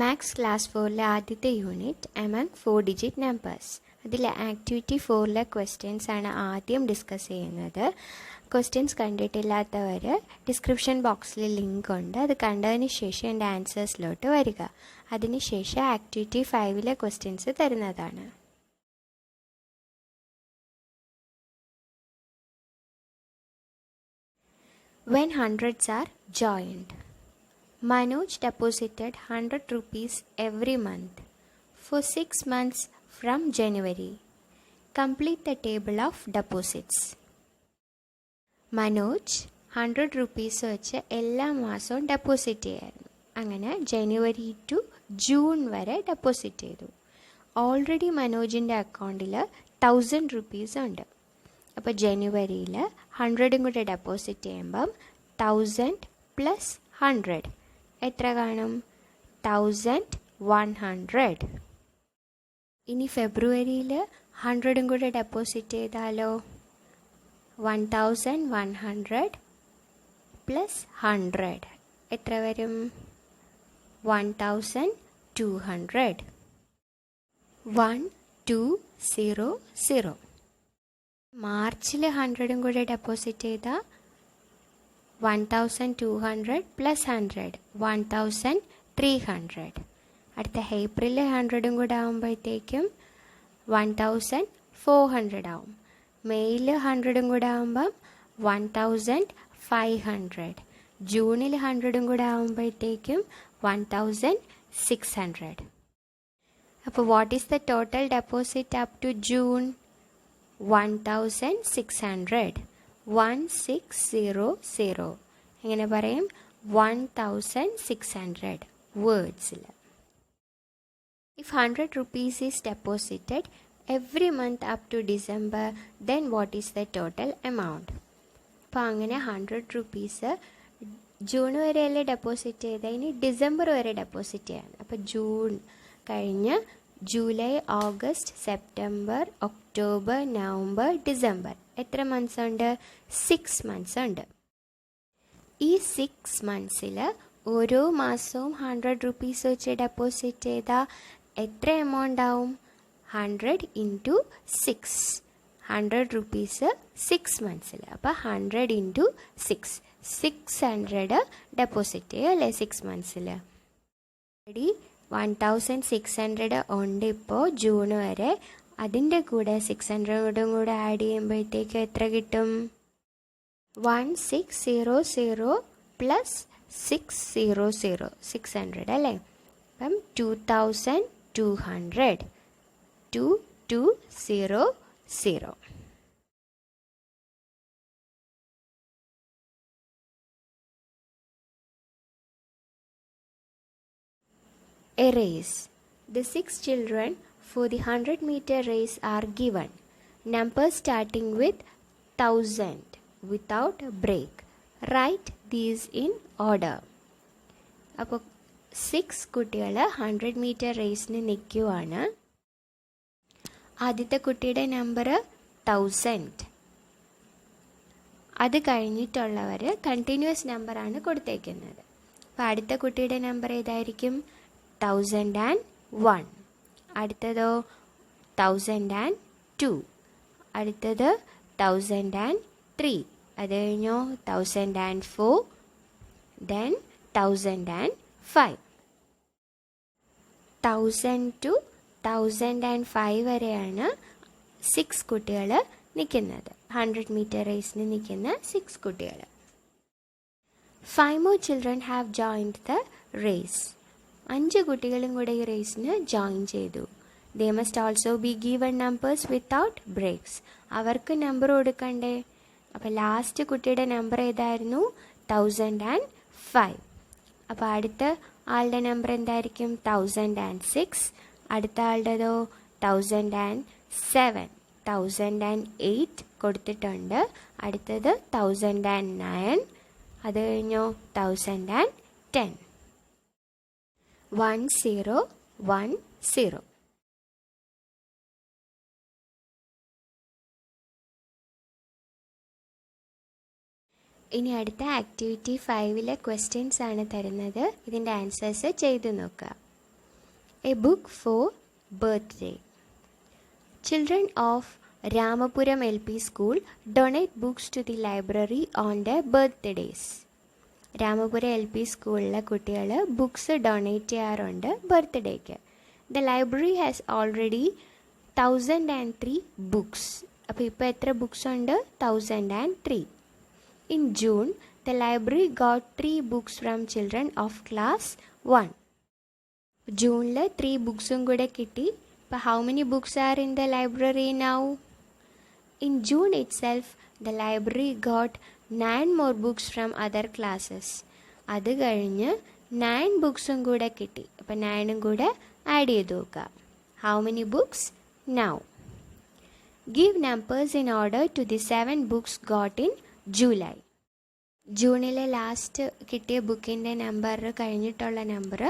Maths class 4 ആദ്യത്തെ unit among 4 digit numbers. അതിൽ activity 4 questions ആണ് ആദ്യം ഡിസ്കസ് ചെയ്യുന്നത്. ക്വസ്റ്റ്യൻസ് കണ്ടിട്ടില്ലാത്തവർ ഡിസ്ക്രിപ്ഷൻ ബോക്സിൽ ലിങ്ക് ഉണ്ട്, അത് കണ്ടതിന് ശേഷം എൻ്റെ ആൻസേഴ്സിലോട്ട് വരിക. അതിനുശേഷം ആക്ടിവിറ്റി 5 ക്വസ്റ്റ്യൻസ് തരുന്നതാണ്. When hundreds are joined. Manoj deposited 100 rupees every month for 6 months from January. Complete the table of deposits. Manoj 100 rupees വെച്ച് എല്ലാ മാസവും ഡെപ്പോസിറ്റ് ചെയ്യായിരുന്നു. അങ്ങനെ ജനുവരി ടു ജൂൺ വരെ ഡെപ്പോസിറ്റ് ചെയ്തു. ഓൾറെഡി മനോജിൻ്റെ അക്കൗണ്ടിൽ 1000 rupees ഉണ്ട്. അപ്പോൾ ജനുവരിയിൽ 100 കൂടെ ഡെപ്പോസിറ്റ് ചെയ്യുമ്പം 1000 + 100 എത്ര കാണും? 1100. ഇനി ഫെബ്രുവരിയിൽ 100 കൂടെ ഡെപ്പോസിറ്റ് ചെയ്താലോ? 1100 + 100 എത്ര വരും? 1200. 1200. മാർച്ചിൽ 100 കൂടെ ഡെപ്പോസിറ്റ് ചെയ്താൽ 1200 + 100 1300. അടുത്ത ഏപ്രിൽ 100 കൂടെ ആകുമ്പോഴത്തേക്കും 1400 ആവും. മെയ്യിൽ 100 കൂടെ ആകുമ്പം 1500. ജൂണിൽ 100 കൂടെ ആകുമ്പോഴത്തേക്കും 1600. അപ്പോൾ what is the total deposit up to June? 1600. 1600. എങ്ങനെ പറയും? 1600 വേർഡ്സിൽ. If 100 rupees is deposited every month up to December, then what is the total amount? അപ്പോൾ അങ്ങനെ 100 rupees ജൂൺ വരെയല്ലേ ഡെപ്പോസിറ്റ് ചെയ്തത്, ഇനി ഡിസംബർ വരെ ഡെപ്പോസിറ്റ് ചെയ്യണം. അപ്പോൾ ജൂൺ കഴിഞ്ഞ് July, August, September, October, November, December എത്ര മന്ത്സ് ഉണ്ട്? 6 months ഉണ്ട്. ഈ 6 monthsൽ ഓരോ മാസവും 100 rupees വെച്ച് ഡെപ്പോസിറ്റ് ചെയ്താൽ എത്ര എമൗണ്ട് ആവും? 100 × 6. 100 rupees 6 monthsൽ. അപ്പോൾ 100 × 6 600 ഡെപ്പോസിറ്റ് ചെയ്യും അല്ലേ 6 monthsൽ. ഓൾറെഡി 1600 ഉണ്ട് ഇപ്പോൾ ജൂൺ വരെ. അതിൻ്റെ കൂടെ 600 കൂടെ ആഡ് ചെയ്യുമ്പോഴത്തേക്ക് എത്ര കിട്ടും? 1600 + 600 600 അല്ലേ. അപ്പം 2200. 2200. A race. The 6 children for the 100-meter race are given. Numbers starting with 1000 without a break. Write these in order. അപ്പോൾ 6 കുട്ടികൾ 100-meter റേസിന് നിൽക്കുവാണ്. ആദ്യത്തെ കുട്ടിയുടെ നമ്പർ 1000. അത് കഴിഞ്ഞിട്ടുള്ളവർ കണ്ടിന്യൂസ് നമ്പറാണ് കൊടുത്തേക്കുന്നത്. അപ്പോൾ അടുത്ത കുട്ടിയുടെ നമ്പർ ഏതായിരിക്കും? 1001. അടുത്തതോ 1002. അടുത്തത് 1003. അത് കഴിഞ്ഞോ 1004. ദെൻ 1005. 1000 to 1005 വരെയാണ് 6 കുട്ടികൾ നിൽക്കുന്നത്. 100-meter റേസിന് നിൽക്കുന്ന 6 കുട്ടികൾ. 5 more children have joined the race. 5 കുട്ടികളും കൂടെ ഈ റേസിന് ജോയിൻ ചെയ്തു. They must also be given numbers without breaks. അവർക്ക് നമ്പർ കൊടുക്കണ്ടേ? അപ്പോൾ ലാസ്റ്റ് കുട്ടിയുടെ നമ്പർ ഏതായിരുന്നു? 1005. അപ്പോൾ അടുത്ത ആളുടെ നമ്പർ എന്തായിരിക്കും? 1006. അടുത്ത ആളുടേതോ 1007. 1008 കൊടുത്തിട്ടുണ്ട്. അടുത്തത് 1009. അത് കഴിഞ്ഞോ 1010. 1010. ഇനി അടുത്ത ആക്ടിവിറ്റി 5 ക്വസ്റ്റ്യൻസ് ആണ് തരുന്നത്. ഇതിൻ്റെ ആൻസേഴ്സ് ചെയ്തു നോക്കുക. A book for birthday. Children of Ramapuram LP School donate books to the library on their birthdays. Ramapuram L P സ്കൂളിലെ കുട്ടികൾ ബുക്സ് ഡൊണേറ്റ് ചെയ്യാറുണ്ട് ബർത്ത്ഡേക്ക്. The library has already 1003 books. അപ്പോൾ ഇപ്പോൾ എത്ര ബുക്സ് ഉണ്ട്? 1003. In June the library got 3 books from children of class 1. ജൂണിൽ 3 ബുക്സും കൂടെ കിട്ടി. ഇപ്പോൾ how many books are in the library now? In June it self the library got 9 more books from other classes. അത് കഴിഞ്ഞ് 9 ബുക്സും കൂടെ കിട്ടി. അപ്പോൾ 9ഉം കൂടെ ആഡ് ചെയ്ത് നോക്കുക. How many books now? Give numbers in order to the 7 books got in July. ജൂണിലെ last കിട്ടിയ ബുക്കിൻ്റെ നമ്പർ കഴിഞ്ഞിട്ടുള്ള നമ്പർ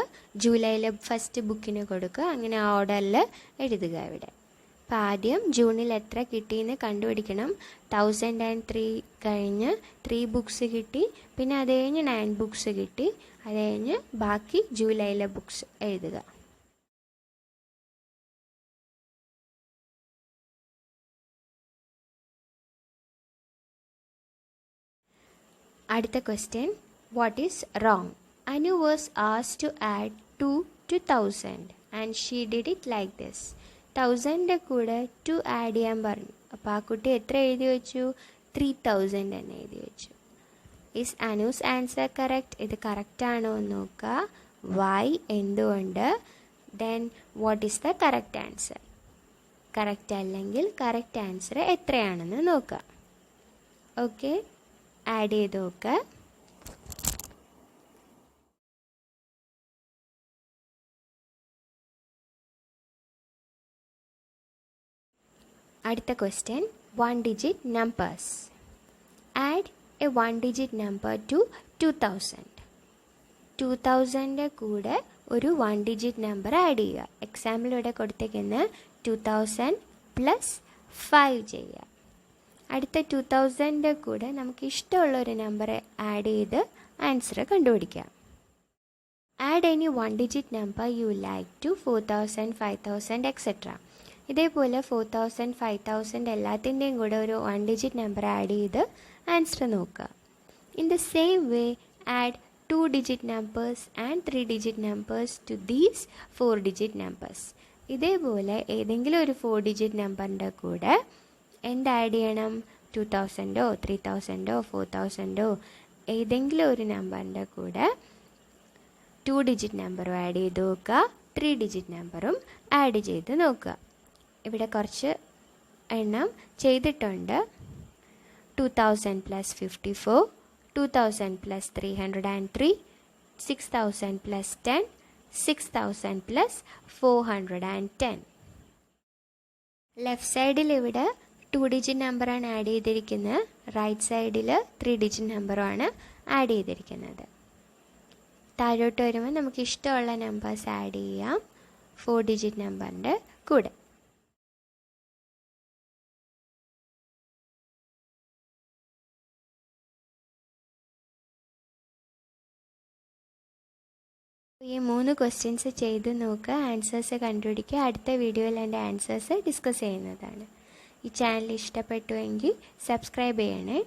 ജൂലൈയിലെ ഫസ്റ്റ് ബുക്കിന് കൊടുക്കുക. അങ്ങനെ ഓർഡറിൽ എഴുതുക ഇവിടെ. അപ്പോൾ ആദ്യം ജൂണിൽ എത്ര കിട്ടിയെന്ന് കണ്ടുപിടിക്കണം. 1003 കഴിഞ്ഞ് 3 ബുക്സ് കിട്ടി. പിന്നെ അത് കഴിഞ്ഞ് 9 ബുക്സ് കിട്ടി. അത് കഴിഞ്ഞ് ബാക്കി ജൂലൈയിലെ ബുക്സ് എഴുതുക. അടുത്ത question, what is wrong? Anu was asked to add 2 to 1000 and she did it like this. 1000ൻ്റെ കൂടെ 2 ആഡ് ചെയ്യാൻ പറഞ്ഞു. അപ്പോൾ ആ കുട്ടി എത്ര എഴുതി വെച്ചു? 3000 തന്നെ എഴുതി വെച്ചു. Is Anu's answer correct? ഇത് കറക്റ്റാണോ എന്ന് നോക്കുക. വൈ? എന്തുകൊണ്ട്? Then what is the correct answer? Correct അല്ലെങ്കിൽ കറക്റ്റ് ആൻസർ എത്രയാണെന്ന് നോക്കുക. ഓക്കെ, ആഡ് ചെയ്ത് നോക്കുക. അടുത്ത question, 1 digit numbers. Add a 1 digit number to 2000. 2000ൻ്റെ കൂടെ ഒരു 1 digit നമ്പർ ആഡ് ചെയ്യുക. എക്സാമ്പിൾ ഇവിടെ കൊടുത്തേക്കുന്ന 2000 + 5 ചെയ്യുക. അടുത്ത 2000ൻ്റെ കൂടെ നമുക്ക് ഇഷ്ടമുള്ളൊരു നമ്പർ ആഡ് ചെയ്ത് ആൻസർ കണ്ടുപിടിക്കാം. Add any 1 digit number you like to 4000, 5000 etc. ഇതേപോലെ 4000, 5000 എല്ലാത്തിൻ്റെയും കൂടെ ഒരു 1 digit നമ്പർ ആഡ് ചെയ്ത് ആൻസർ നോക്കുക. In the same way add 2 digit numbers and 3 digit numbers to these 4 digit numbers. ഇതേപോലെ ഏതെങ്കിലും ഒരു 4 digit നമ്പറിൻ്റെ കൂടെ എന്ത് ആഡ് ചെയ്യണം? 2000ഓ 3000ഓ 4000ഓ ഏതെങ്കിലും ഒരു നമ്പറിൻ്റെ കൂടെ 2 digit നമ്പറും ആഡ് ചെയ്ത് നോക്കുക, 3 digit നമ്പറും ആഡ് ചെയ്ത് നോക്കുക. ഇവിടെ കുറച്ച് എണ്ണം ചെയ്തിട്ടുണ്ട്. 2000 + 54, 2000 + 303, 6000 + 10, 6000 + 410. ലെഫ്റ്റ് സൈഡിൽ ഇവിടെ 2 digit നമ്പറാണ് ആഡ് ചെയ്തിരിക്കുന്നത്. റൈറ്റ് സൈഡിൽ 3 digit നമ്പറുമാണ് ആഡ് ചെയ്തിരിക്കുന്നത്. താഴോട്ട് വരുമ്പോൾ നമുക്ക് ഇഷ്ടമുള്ള നമ്പേഴ്സ് ആഡ് ചെയ്യാം 4 digit നമ്പറിൻ്റെ കൂടെ. ഈ 3 ക്വസ്റ്റ്യൻസ് ചെയ്ത് നോക്കുക, ആൻസേഴ്സ് കണ്ടുപിടിക്കുക. അടുത്ത വീഡിയോയിൽ എൻ്റെ ആൻസേഴ്സ് ഡിസ്കസ് ചെയ്യുന്നതാണ്. ഈ ചാനൽ ഇഷ്ടപ്പെട്ടുവെങ്കിൽ സബ്സ്ക്രൈബ് ചെയ്യണേ.